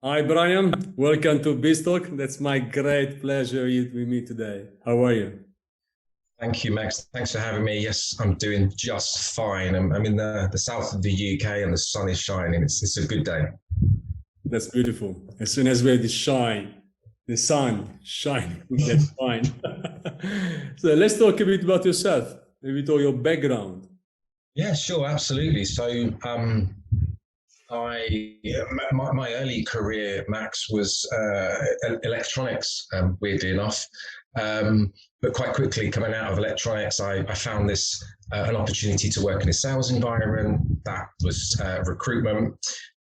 Hi, Brian. Welcome to BizTalk. That's my great pleasure you with me today. How are you? Thank you, Max. Thanks for having me. Yes, I'm doing just fine. I'm in the south of the UK and the sun is shining. It's a good day. That's beautiful. As soon as we have the sun shining, that's fine. So let's talk a bit about yourself, maybe talk your background. Yeah, sure, absolutely. So, my early career, Max, was electronics. Weirdly enough, but quite quickly coming out of electronics, I found this an opportunity to work in a sales environment. That was recruitment.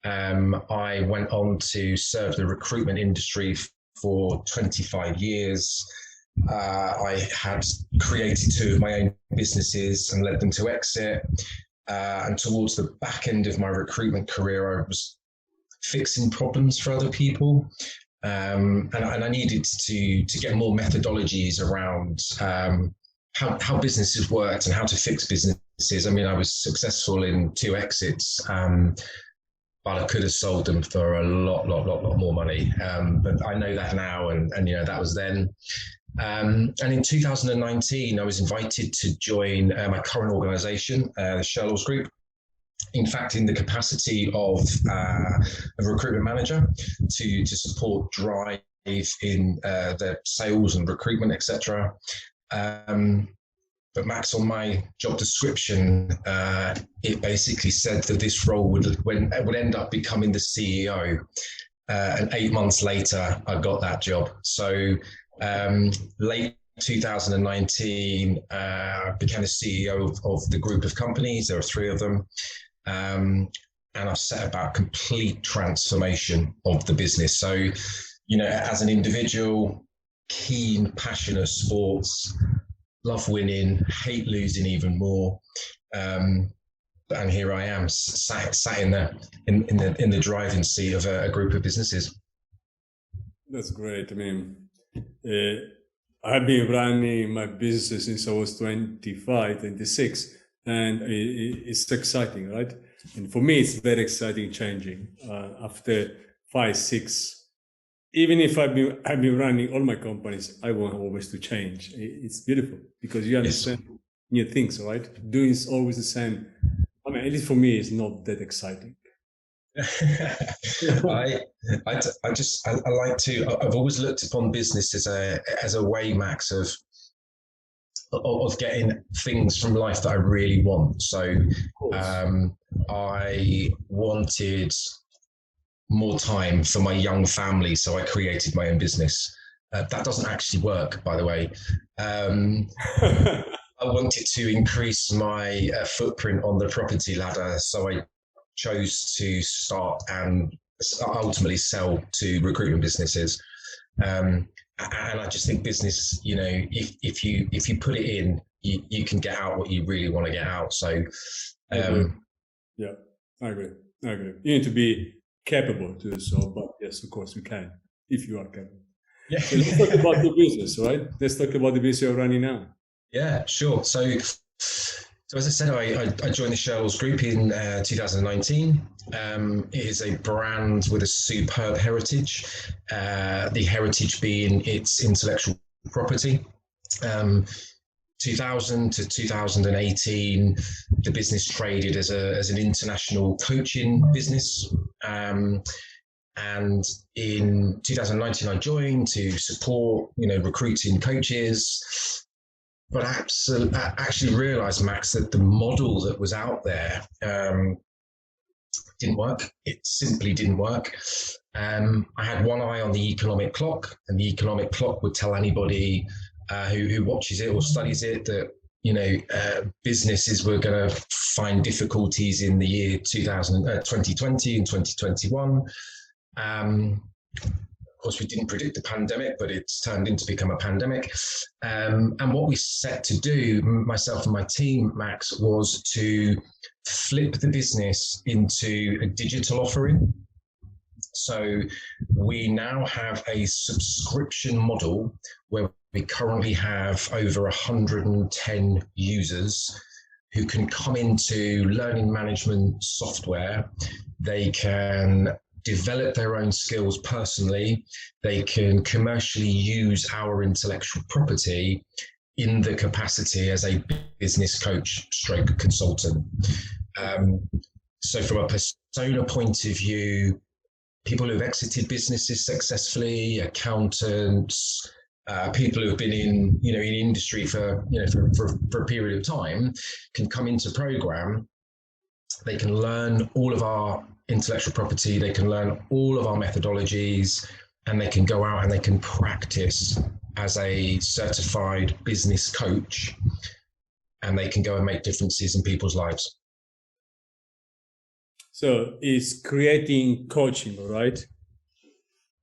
I went on to serve the recruitment industry for 25 years. I had created two of my own businesses and led them to exit. And towards the back end of my recruitment career, I was fixing problems for other people. And I needed to get more methodologies around how businesses worked and how to fix businesses. I mean, I was successful in two exits, but I could have sold them for a lot more money. But I know that now, and that was then. And in 2019, I was invited to join my current organization, the Shirlaws Group. In fact, in the capacity of a recruitment manager to support drive in the sales and recruitment, etc. But Max, on my job description, it basically said that this role would end up becoming the CEO. And 8 months later, I got that job. So late 2019, I became the CEO of the group of companies. There are three of them. And I've set about complete transformation of the business. So, as an individual, keen, passionate sports, love winning, hate losing even more. And here I am, sat in the driving seat of a group of businesses. That's great. I mean, I've been running my business since I was 25, 26, and it's exciting, right? And for me, it's very exciting changing after 5, 6. Even if I've been running all my companies, I want always to change. It's beautiful because you understand new things, right? Doing is always the same. I mean, at least for me, it's not that exciting. I like to. I've always looked upon business as a way, Max, of getting things from life that I really want. So I wanted more time for my young family, so I created my own business. That doesn't actually work, by the way. I wanted to increase my footprint on the property ladder, so I chose to start and ultimately sell to recruitment businesses. And I just think business, if you put it in, you can get out what you really want to get out. So, yeah, I agree. You need to be capable to do so, but yes, of course we can if you are capable. Yeah. So let's talk about the business, right? Let's talk about the business you're running now. Yeah, sure. So as I said, I joined the Shirlaws Group in 2019. It is a brand with a superb heritage, the heritage being its intellectual property. 2000 to 2018, the business traded as an international coaching business. And in 2019, I joined to support, recruiting coaches. But I actually realized, Max, that the model that was out there didn't work. It simply didn't work. I had one eye on the economic clock, and the economic clock would tell anybody who watches it or studies it that businesses were going to find difficulties in the year 2020 and 2021. Of course, we didn't predict the pandemic, but it's turned into become a pandemic. And what we set to do, myself and my team, Max, was to flip the business into a digital offering. So we now have a subscription model where we currently have over 110 users who can come into learning management software. They can develop their own skills personally. They can commercially use our intellectual property in the capacity as a business coach stroke consultant. So from a persona point of view, people who have exited businesses successfully, accountants, people who have been in industry for a period of time can come into program. They can learn all of our intellectual property, they can learn all of our methodologies, and they can go out and they can practice as a certified business coach, and they can go and make differences in people's lives. So it's creating coaching, right?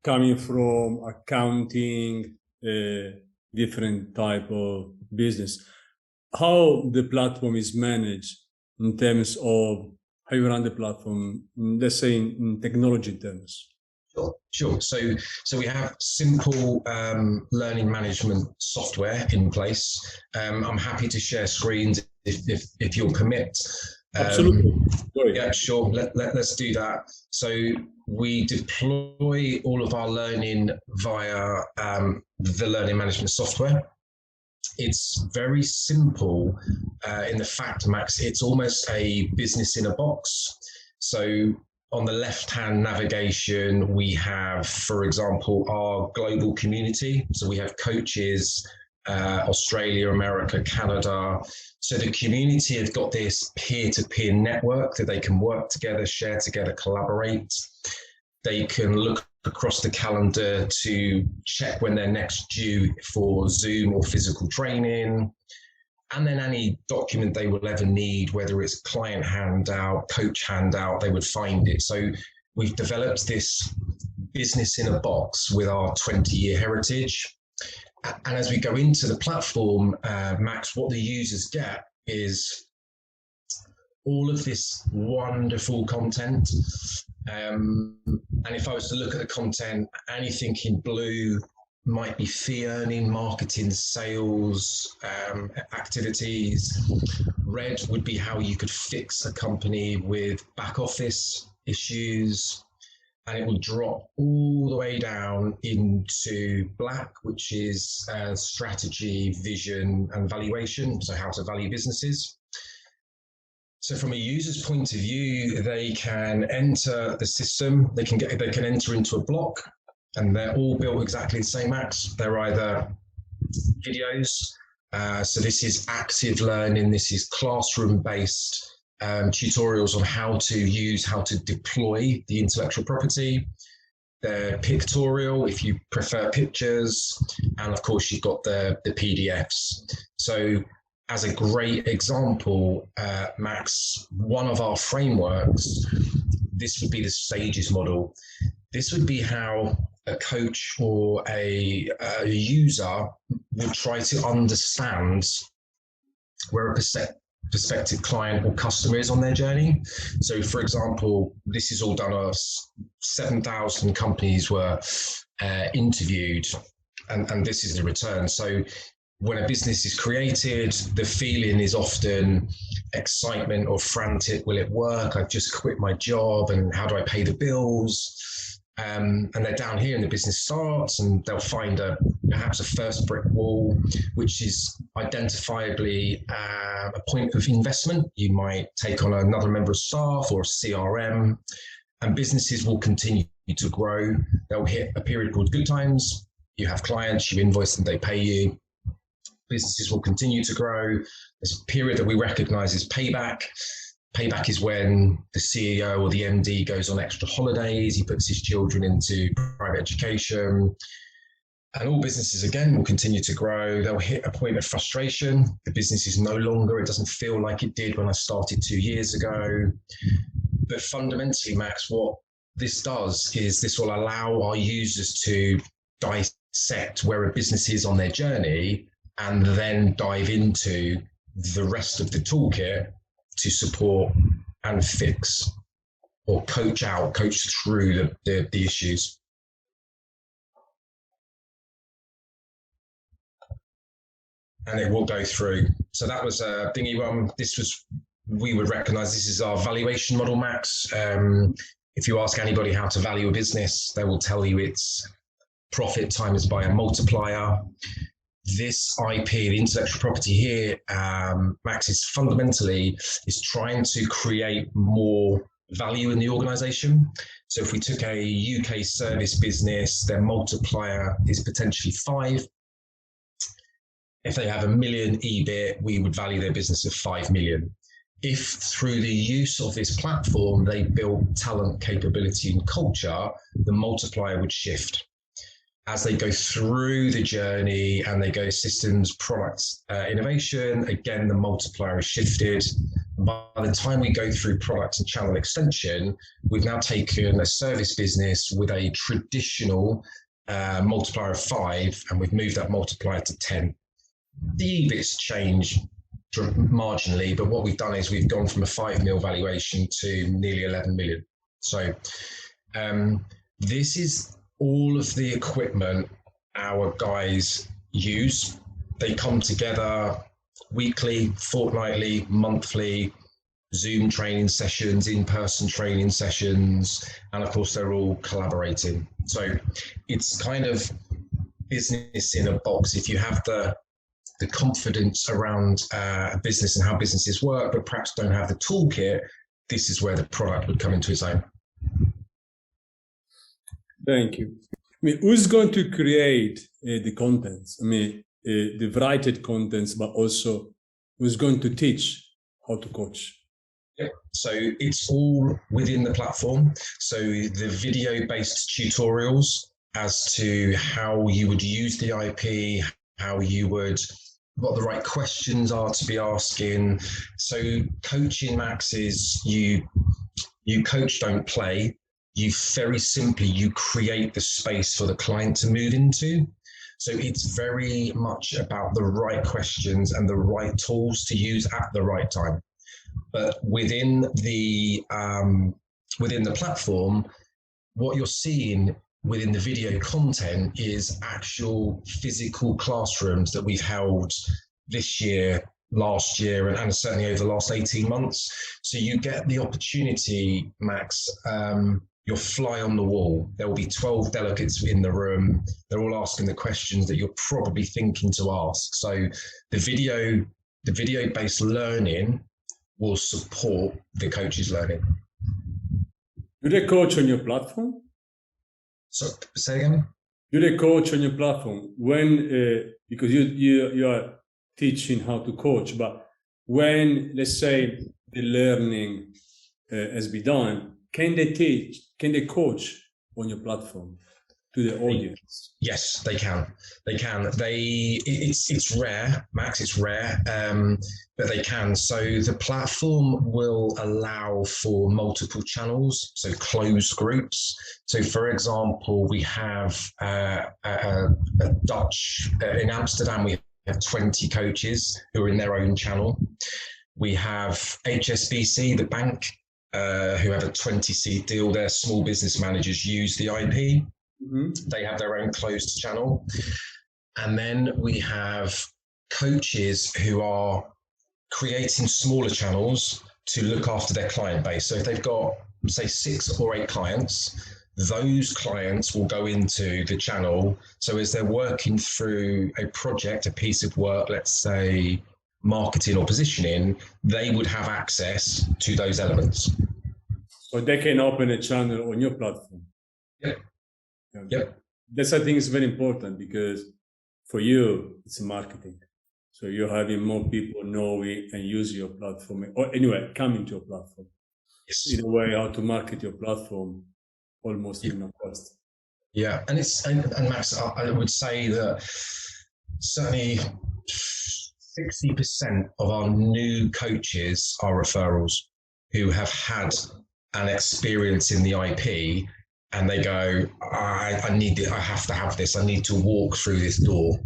Coming from accounting, different type of business. How the platform is managed in terms of how you run the platform, let's say in technology terms. Sure. So we have simple learning management software in place. I'm happy to share screens if you'll permit. Absolutely. Yeah, sure. Let's do that. So we deploy all of our learning via the learning management software. It's very simple in the fact, Max, it's almost a business in a box. So on the left-hand navigation, we have, for example, our global community. So we have coaches, Australia, America, Canada. So the community have got this peer-to-peer network that they can work together, share together, collaborate. They can look across the calendar to check when they're next due for Zoom or physical training. And then any document they will ever need, whether it's client handout, coach handout, they would find it. So we've developed this business in a box with our 20-year heritage. And as we go into the platform, Max, what the users get is all of this wonderful content. And if I was to look at the content, anything in blue might be fee earning, marketing, sales, activities. Red would be how you could fix a company with back office issues. And it will drop all the way down into black, which is strategy, vision, and valuation. So how to value businesses. So from a user's point of view, they can enter the system, they can enter into a block, and they're all built exactly the same, Max. They're either videos, so this is active learning, this is classroom-based tutorials on how to deploy the intellectual property. They're pictorial if you prefer pictures, and of course you've got the PDFs. So as a great example, Max, one of our frameworks, this would be the stages model. This would be how a coach or a user would try to understand where a prospective client or customer is on their journey. So for example, this is all done as 7,000 companies were interviewed, and this is the return. So when a business is created, the feeling is often excitement or frantic. Will it work? I've just quit my job, and how do I pay the bills? And they're down here and the business starts, and they'll find perhaps a first brick wall, which is identifiably a point of investment. You might take on another member of staff or a CRM, and businesses will continue to grow. They'll hit a period called good times. You have clients, you invoice them, they pay you. Businesses will continue to grow. There's a period that we recognize as payback. Payback is when the CEO or the MD goes on extra holidays, he puts his children into private education. And all businesses, again, will continue to grow. They'll hit a point of frustration. The business is no longer, it doesn't feel like it did when I started 2 years ago. But fundamentally, Max, what this does is this will allow our users to dissect where a business is on their journey, and then dive into the rest of the toolkit to support and fix or coach through the issues. And it will go through. So that was a thingy one. We would recognize this is our valuation model, Max. If you ask anybody how to value a business, they will tell you it's profit times by a multiplier. This IP, the intellectual property here, Max, is fundamentally trying to create more value in the organization. So if we took a UK service business, their multiplier is potentially 5. If they have 1 million EBIT, we would value their business at 5 million. If through the use of this platform, they build talent, capability, and culture, the multiplier would shift. As they go through the journey and they go systems, products, innovation, again, the multiplier is shifted. By the time we go through product and channel extension, we've now taken a service business with a traditional multiplier of 5, and we've moved that multiplier to 10. The EBIT's changed marginally, but what we've done is we've gone from a 5 mil valuation to nearly 11 million. So this is all of the equipment our guys use. They come together weekly, fortnightly, monthly, Zoom training sessions, in-person training sessions, and of course they're all collaborating. So it's kind of business in a box. If you have the confidence around a business and how businesses work, but perhaps don't have the toolkit, this is where the product would come into its own. Thank you. I mean, who's going to create the contents? I mean, the written contents, but also who's going to teach how to coach? Yeah. So it's all within the platform. So the video-based tutorials as to how you would use the IP, what the right questions are to be asking. So coaching, Max, is you coach, don't play. You very simply, you create the space for the client to move into. So it's very much about the right questions and the right tools to use at the right time. But within the platform, what you're seeing within the video content is actual physical classrooms that we've held this year, last year, and certainly over the last 18 months. So you get the opportunity, Max, you're fly on the wall. There will be 12 delegates in the room. They're all asking the questions that you're probably thinking to ask. So the video-based learning will support the coach's learning. Do they coach on your platform? So say again? Do they coach on your platform when, because you are teaching how to coach, but when, let's say, the learning has been done, can they coach on your platform to the audience? Yes, they can. It's rare, Max, it's rare, but they can. So the platform will allow for multiple channels, so closed groups. So for example, we have a Dutch, in Amsterdam, we have 20 coaches who are in their own channel. We have HSBC, the bank, who have a 20-seat deal. Their small business managers use the IP. Mm-hmm. They have their own closed channel. And then we have coaches who are creating smaller channels to look after their client base. So if they've got, say, 6 or 8 clients, those clients will go into the channel. So as they're working through a project, a piece of work, let's say marketing or positioning, they would have access to those elements. So they can open a channel on your platform. Yep. Yep. That's, I think, is very important, because for you, it's marketing. So you're having more people knowing and use your platform, or anyway, coming to your platform. Yes. In a way, how to market your platform almost in no cost. Yeah, and Max, I would say that certainly 60% of our new coaches are referrals who have had an experience in the IP, and they go, I need it, I have to have this, I need to walk through this door.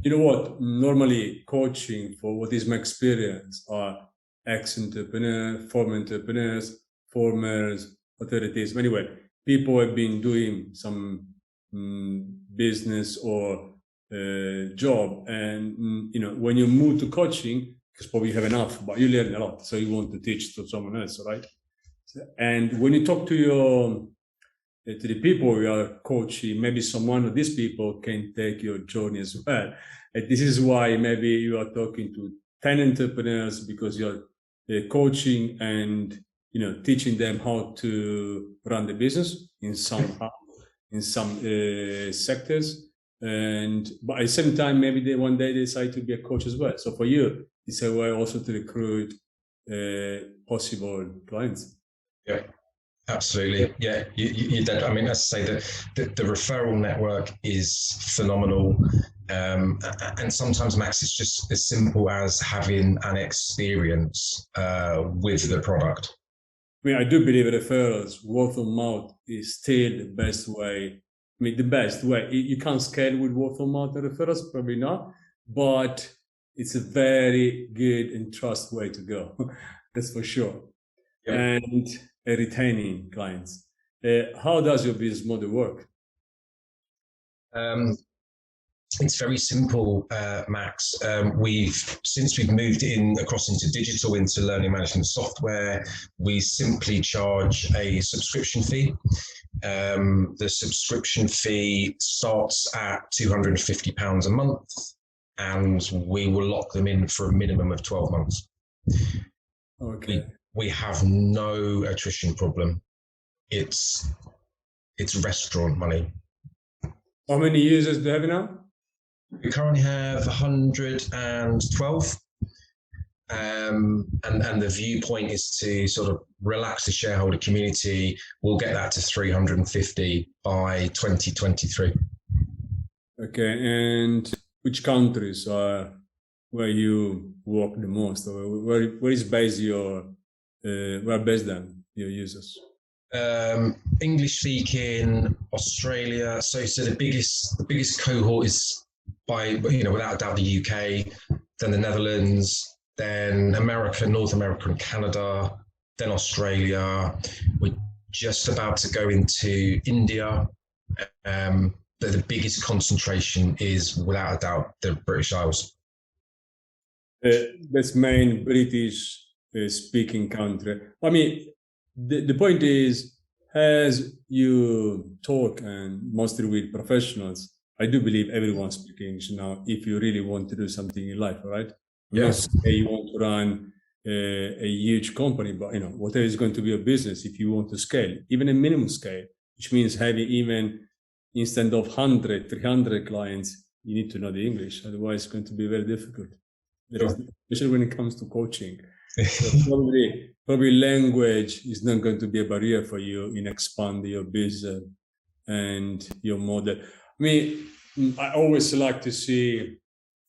You know what? Normally, coaching, for what is my experience, are ex-entrepreneurs, former entrepreneurs, formers, whatever it is. Anyway, people have been doing some business or job, and when you move to coaching, because probably you have enough, but you learn a lot, so you want to teach to someone else, right? And when you talk to your to the people you are coaching, maybe someone of these people can take your journey as well. And this is why maybe you are talking to 10 entrepreneurs, because you're coaching and teaching them how to run the business in some sectors. And but at the same time, maybe they one day decide to be a coach as well. So for you, it's a way also to recruit possible clients. Yeah. Absolutely. Yeah, you did. I mean, as I say, the referral network is phenomenal. And sometimes, Max, it's just as simple as having an experience with the product. I mean, I do believe referrals, word of mouth is still the best way. I mean, the best way. You can't scale with word of mouth referrals, probably not, but it's a very good and trust way to go. That's for sure. Yeah. And retaining clients. How does your business model work? It's very simple, Max. Since we've moved across into digital, into learning management software, we simply charge a subscription fee. The subscription fee starts at £250 a month, and we will lock them in for a minimum of 12 months. Okay. We have no attrition problem. It's restaurant money. How many users do you have now? We currently have 112. And the viewpoint is to sort of relax the shareholder community. We'll get that to 350 by 2023. Okay, and which countries are where you work the most, or where is based your where based them your users? English speaking, Australia. So the biggest cohort is by without a doubt the UK, then the Netherlands, then America, North America and Canada, then Australia. We're just about to go into India. The biggest concentration is without a doubt the British Isles. That's main British speaking country. I mean, the point is, as you talk and mostly with professionals, I do believe everyone speaks English now if you really want to do something in life, right? Yes. Not say you want to run a huge company, but whatever is going to be your business, if you want to scale, even a minimum scale, which means having even instead of 100, 300 clients, you need to know the English. Otherwise, it's going to be very difficult, especially when it comes to coaching. So probably language is not going to be a barrier for you in expanding your business and your model. I mean, I always like to see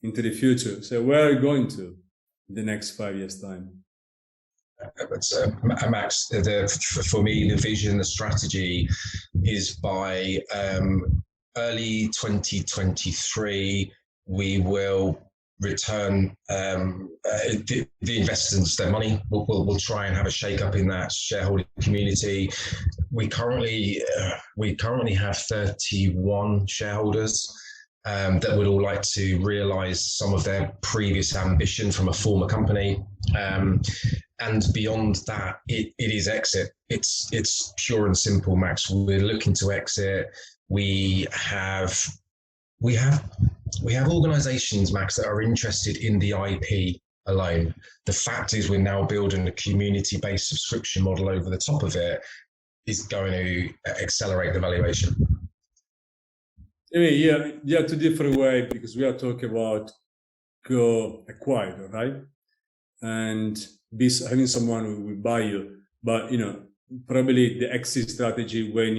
into the future. So where are you going to in the next 5 years' time? Max, for me, the vision, the strategy is by early 2023, we will return the investors their money. We'll try and have a shake-up in that shareholder community. We currently have 31 shareholders that would all like to realise some of their previous ambition from a former company. And beyond that, it is exit. It's pure and simple, Max. We're looking to exit. We have organisations, Max, that are interested in the IP alone. The fact is, we're now building a community-based subscription model over the top of it is going to accelerate the valuation. I mean, yeah, two different ways, because we are talking about go acquire, right? And having someone who will buy you, but probably the exit strategy when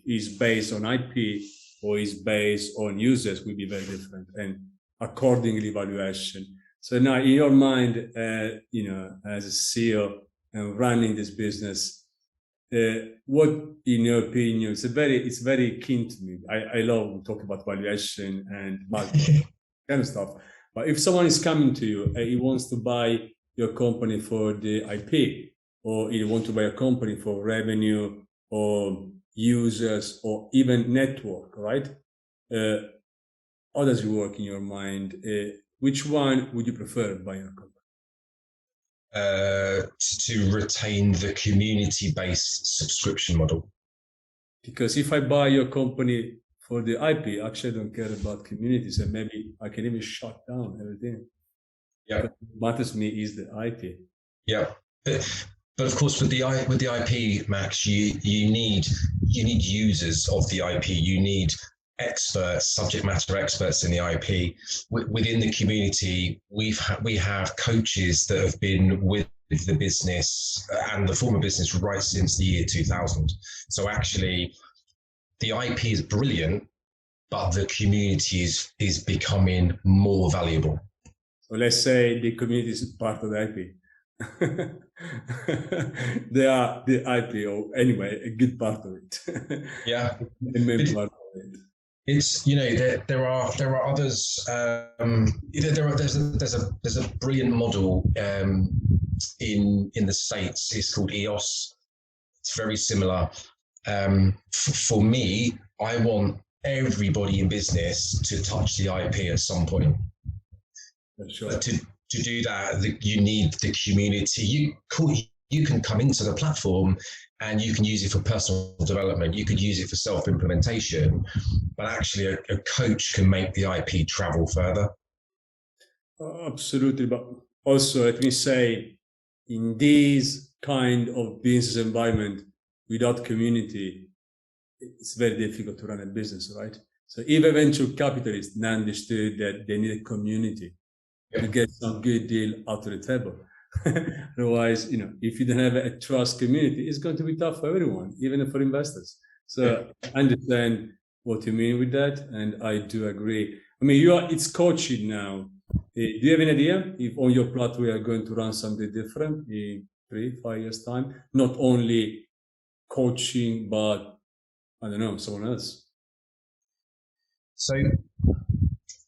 is based on IP or is based on users will be very different, and accordingly valuation. So now, in your mind, as a CEO and running this business, what, in your opinion, it's very keen to me. I love talking about valuation and market kind of stuff. But if someone is coming to you and he wants to buy your company for the IP, or you want to buy a company for revenue or users or even network, right? How does it work in your mind? Which one would you prefer by your company? to retain the community-based subscription model. Because if I buy your company for the IP, actually I don't care about communities, and maybe I can even shut down everything. Yeah, what matters to me is the IP. Yeah, but of course with the IP, Max, you need users of the IP. You need experts, subject matter experts in the IP. Within the community, we have coaches that have been with the business and the former business right since the year 2000. So actually, the IP is brilliant, but the community is becoming more valuable. So let's say the community is part of the IP. They are the IP, or anyway, a good part of it. Yeah, the main part of it. It's, you know, there are others. There's a brilliant model in the States. It's called EOS. It's very similar. For me, I want everybody in business to touch the IP at some point. Sure. But to do that, you need the community. You can come into the platform and you can use it for personal development. You could use it for self-implementation, but actually a coach can make the IP travel further. Absolutely. But also, let me say, in this kind of business environment, without community, it's very difficult to run a business, right? So even venture capitalists understood that they need a community to get some good deal out of the table. Otherwise, you know, if you don't have a trust community, it's going to be tough for everyone, even for investors. So I understand what you mean with that, and I do agree. I mean, it's coaching now. Do you have an idea if on your platform we are going to run something different in 3-5 years time? Not only coaching, but I don't know, someone else. So,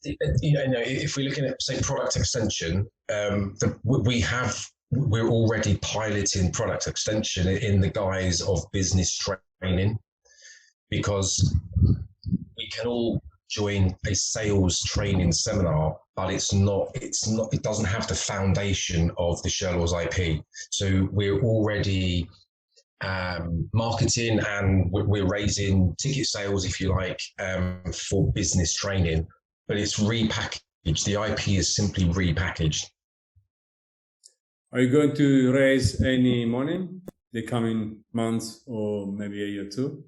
you know, if we're looking at, say, product extension, we're already piloting product extension in the guise of business training, because we can all join a sales training seminar, but it doesn't have the foundation of the Shirlaws IP. So we're already marketing, and we're raising ticket sales, if you like, for business training, but it's repackaged. The IP is simply repackaged. Are you going to raise any money the coming months, or maybe a year or two?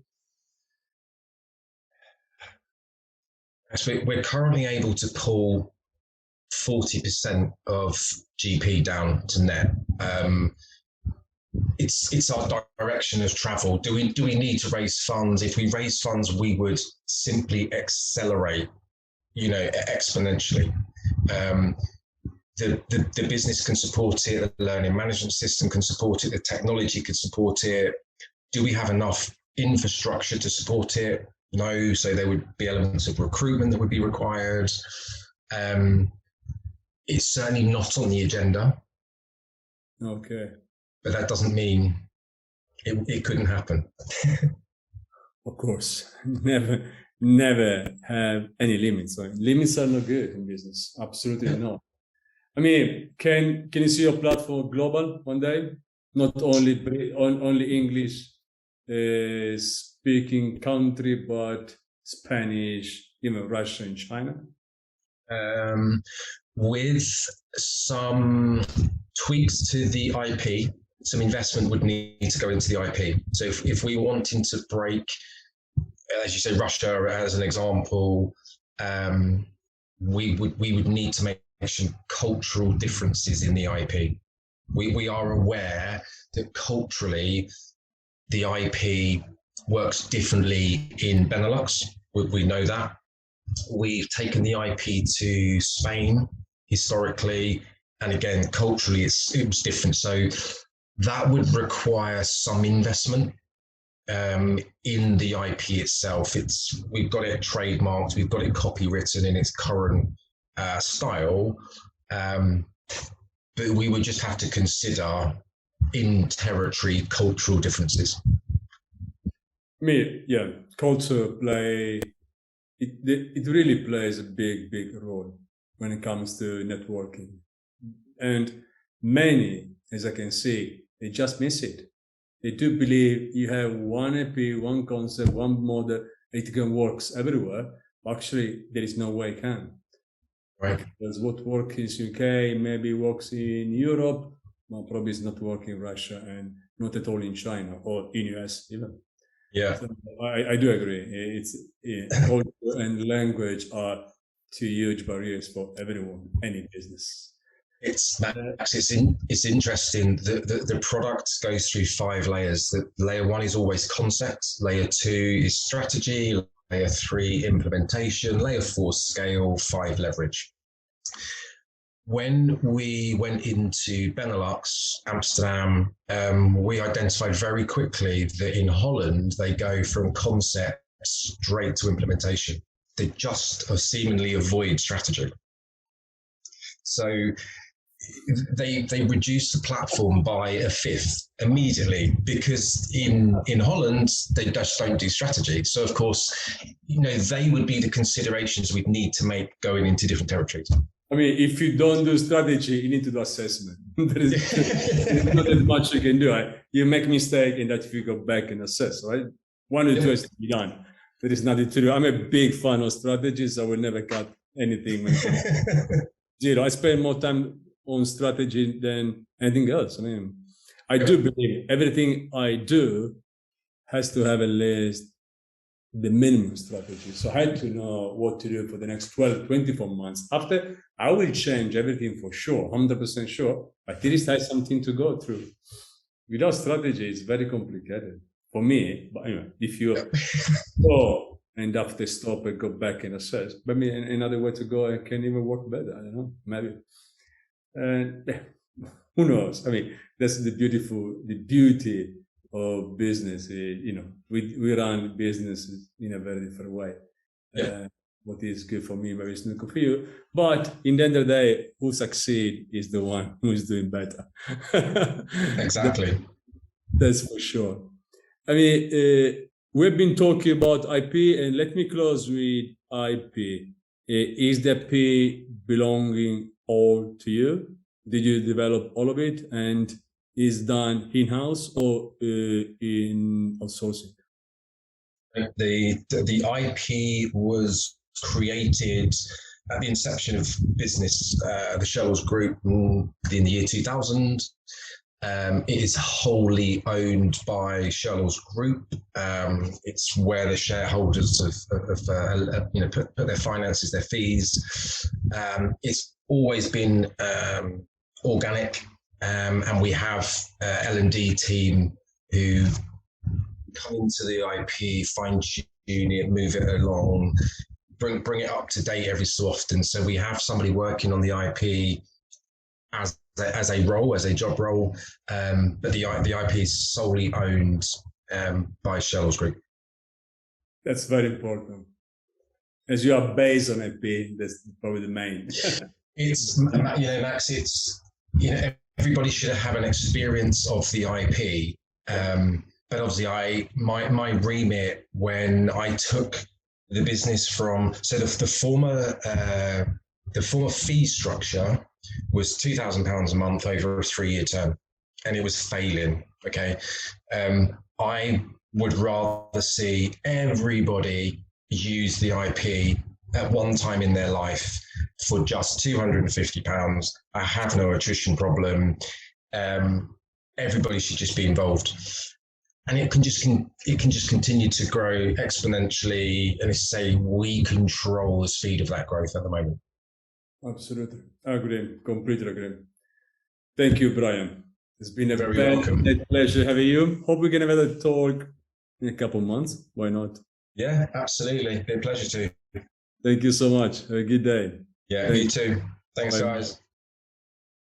So we're currently able to pull 40% of GP down to net. It's our direction of travel. Do we need to raise funds? If we raise funds, we would simply accelerate, you know, exponentially. The business can support it, the learning management system can support it, the technology can support it. Do we have enough infrastructure to support it? No, so there would be elements of recruitment that would be required. It's certainly not on the agenda. Okay. But that doesn't mean it couldn't happen. Of course, never have any limits. So limits are not good in business. Absolutely not. I mean, can you see your platform global one day? Not only English speaking country, but Spanish, you know, Russia and China? With some tweaks to the IP, some investment would need to go into the IP. So if we wanted to break, as you say, Russia as an example, we would need to make some cultural differences in the IP. We are aware that culturally the IP works differently in Benelux. We know that. We've taken the IP to Spain historically, and again, culturally, it was different. So that would require some investment in the IP itself. We've got it trademarked, we've got it copywritten in its current style, but we would just have to consider in-territory cultural differences. I mean, yeah, culture it really plays a big role when it comes to networking. And many as I can see, they just miss it. They do believe you have one IP, one concept, one model, it can work everywhere. Actually, there is no way it can. Right. Because what works in UK maybe works in Europe, well, probably it's not working in Russia and not at all in China or in US even. Yeah. So I do agree. Culture and language are two huge barriers for everyone, any business. It's interesting. The product goes through 5 layers. The layer 1 is always concept. Layer 2 is strategy. Layer 3 implementation. Layer 4 scale. 5 leverage. When we went into Benelux, Amsterdam, we identified very quickly that in Holland they go from concept straight to implementation. They just seemingly avoid strategy. So they reduce the platform by 1/5 immediately, because in Holland they just don't do strategy. So of course, they would be the considerations we'd need to make going into different territories. I mean, if you don't do strategy, you need to do assessment. There's not as much you can do. Right? You make mistake, and that you go back and assess. Right? One or two has to be done. There is nothing to do. I'm a big fan of strategies. I will never cut anything. Zero. I spend more time on strategy than anything else. I mean, I do believe everything I do has to have at least the minimum strategy. So I had to know what to do for the next 12, 24 months. After, I will change everything for sure, 100% sure. But at least I have something to go through. Without strategy, it's very complicated for me. But anyway, if you go and after stop and go back and assess, maybe another way to go, it can even work better. I don't know, maybe. And who knows? I mean, that's the beauty of business. We run businesses in a very different way. Yeah. What is good for me, maybe it's not good for you. But in the end of the day, who succeed is the one who is doing better. Exactly. That's for sure. I mean, we've been talking about IP, and let me close with IP. Is the IP belonging all to you? Did you develop all of it, and is done in-house or in outsourcing? The IP was created at the inception of business, the Shirlaws Group, in the year 2000. It is wholly owned by Shirlaws Group. It's where the shareholders have put their finances, their fees. It's always been organic, and we have L&D team who come into the IP, fine-tune it, move it along, bring it up to date every so often. So we have somebody working on the IP as a job role, but the IP is solely owned by Shirlaws Group. That's very important. As you are based on IP, that's probably the main. It's Max. It's everybody should have an experience of the IP. But obviously, my remit when I took the business from the former fee structure was £2,000 a month over a 3-year term, and it was failing. Okay, I would rather see everybody use the IP at one time in their life for just £250. I have no attrition problem. Everybody should just be involved. And it can just continue to grow exponentially. And it's we control the speed of that growth at the moment. Absolutely. I agree. Completely agree. Thank you, Brian. It's been a very pleasure having you. Hope we can have a talk in a couple of months. Why not? Yeah, absolutely. It's been a pleasure too. Thank you so much. Have a good day. Yeah, you too. Thanks, guys.